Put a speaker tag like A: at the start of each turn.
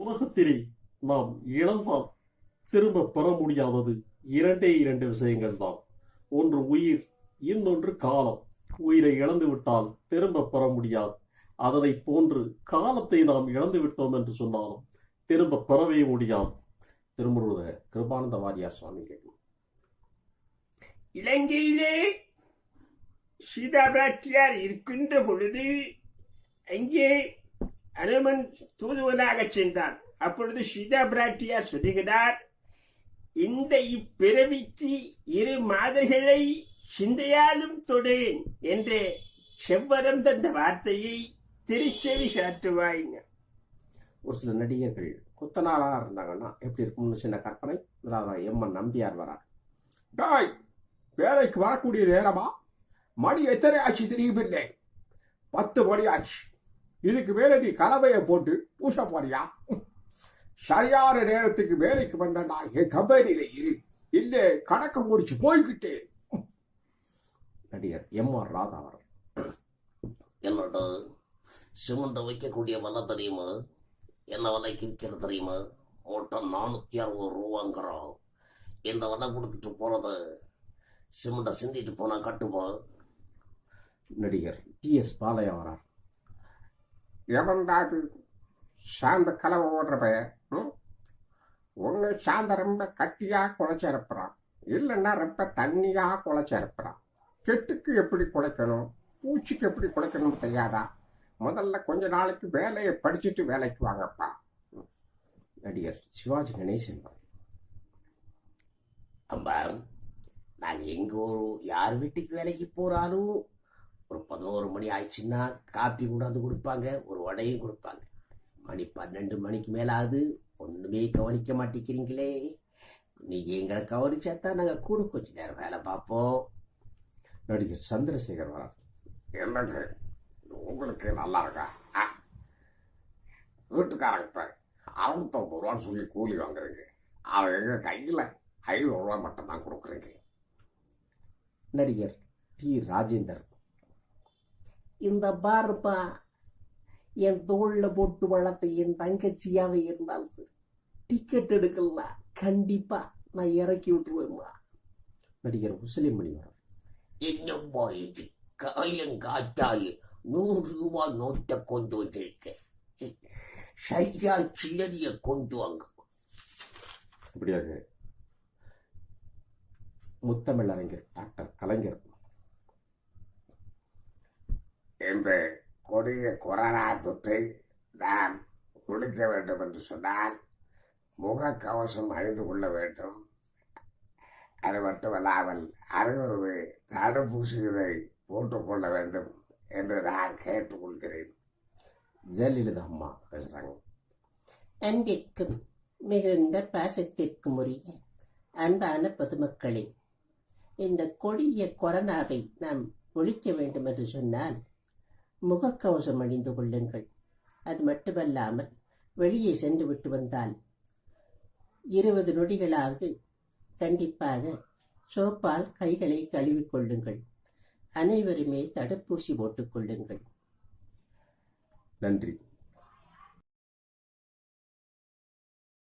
A: உலகத்திலே நாம் இழந்தால் திரும்ப பெற முடியாதது இரண்டு விஷயங்கள் தான். ஒன்று உயிர், இன்னொன்று காலம். உயிரை இழந்து விட்டால் திரும்ப பெற முடியாது. அதை போன்று காலத்தை நாம் இழந்து விட்டோம் என்று சொன்னாலும் திரும்ப பெறவே முடியாது. திருமுருக கிருபானந்த வாரியார் சுவாமி கேட்கும்.
B: இலங்கையிலே சீதாபிராட்டியார் இருக்கின்ற பொழுது அங்கே அனுமன் தூதுவனாக சென்றான். அப்பொழுது சீதா பிராட்டியார் சொல்லுகிறார், இந்த இப்பிறவிக்கு 2 மாதர்களை சிந்தையாலும் தொடேன் என்ற செவ்வரம் தந்த வார்த்தையை திருச்செவி சாற்றுவாய்ங்க.
A: ஒரு சில நடிகர்கள் குத்தனாரா இருந்தாங்கன்னா எப்படி இருக்கும்னு சின்ன கற்பனை. எம்என் நம்பியார் வரார்.
C: டாய், வேலைக்கு வரக்கூடிய நேரமா? மணி எத்தனை ஆச்சு தெரியவில்லை. 10 மணி ஆச்சு. இதுக்கு மேல நீ கலவையை போட்டு பூச போறியா? சரியான நேரத்துக்கு வேலைக்கு வந்தா என் கம்பெனியில இரு, இல்ல கணக்க முடிச்சு போய்கிட்டே.
A: நடிகர் எம்.ஆர். ராதா வரார்.
D: என்னோட சிமெண்ட் வைக்கக்கூடிய வலை தெரியுமா? என்ன விலைக்கு விற்கிறது தெரியுமா? மூட்டை 460 ரூபாங்கிறோம். இந்த வலை கொடுத்துட்டு போறத சிமெண்ட்டை சிந்திட்டு போனா கட்டுமா?
A: நடிகர் டி.எஸ். பாலையா வரார்.
C: எவன்டாது சாந்த கலவை ஓடுற பையன்? ஒன்று சாந்த ரொம்ப கட்டியா குழைச்சிறப்புறான், இல்லைன்னா ரொம்ப தண்ணியா குழைச்சிறப்புறான். கெட்டுக்கு எப்படி குழைக்கணும், பூச்சிக்கு எப்படி குழைக்கணும் தெரியாதா? முதல்ல கொஞ்ச நாளைக்கு வேலையை படிச்சுட்டு வேலைக்கு வாங்கப்பா.
A: நடிகர் சிவாஜி கணேசன்.
D: அம்பா, நாங்கள் எங்க யார் வீட்டுக்கு வேலைக்கு போறாலும் ஒரு 11 மணி ஆயிடுச்சுன்னா காப்பி கொண்டாந்து கொடுப்பாங்க, ஒரு வடையும் கொடுப்பாங்க. மணி 12 மணிக்கு மேலாவது ஒண்ணுமே கவனிக்க மாட்டேங்கிறீங்களே. நீங்க எங்களை கவனிச்சாதான் நாங்க கூட கொஞ்ச நேரம் வேலை பார்ப்போம்.
A: நடிகர் சந்திரசேகர் வரார்.
C: என்னங்க உங்களுக்கு நல்லா இருக்கா? வீட்டுக்காரங்க இப்ப 650 ரூபான்னு சொல்லி கூலி வாங்குறீங்க. அவன் எங்க கையில 500 ரூபா மட்டும் தான் கொடுக்குறீங்க.
A: நடிகர் டி. ராஜேந்தர்.
D: இந்த பார்ப்பா, என் தோல்ல போட்டு வளர்த்த என் தங்கச்சியாவே இருந்தாலும் சரி, டிக்கெட் எடுக்கலாம் கண்டிப்பா நான் இறக்கி விட்டுருவேன்மா.
A: நடிகர் முஸ்லிம் மணி வரார்.
D: என்னப்பா இது காயங்காட்டால் 100 ரூபாய் நோட்டை கொண்டு வந்திருக்கேன். சரியா சில்லறிய கொண்டு வாங்க.
A: இப்படியாக முத்தமிழறிஞர் டாக்டர் கலைஞர்.
C: இந்த கொடிய கொரோனா தொற்றை நாம் ஒழிக்க வேண்டும் என்று சொன்னால் முகக்கவசம் அணிந்து கொள்ள வேண்டும். அது மட்டுமல்லாமல் அனைவருமே தடுப்பூசிகளை போட்டுக்கொள்ள வேண்டும் என்று நான் கேட்டுக்கொள்கிறேன்.
A: ஜெயலலிதா அம்மா பேசுறாங்க.
E: அன்பிற்கும் மிகுந்த பாசத்திற்கும் உரிய அன்பான பொதுமக்களே, இந்த கொடிய கொரோனாவை நாம் ஒழிக்க வேண்டும் என்று சொன்னால் முகக்கவசம் அணிந்து கொள்ளுங்கள். அது மட்டுமல்லாமல் வெளியே சென்று விட்டு வந்தால் 20 நொடிகளாவது கண்டிப்பாக சோப்பால் கைகளை கழுவிக்கொள்ளுங்கள். அனைவருமே தடுப்பூசி போட்டுக் கொள்ளுங்கள்.
A: நன்றி.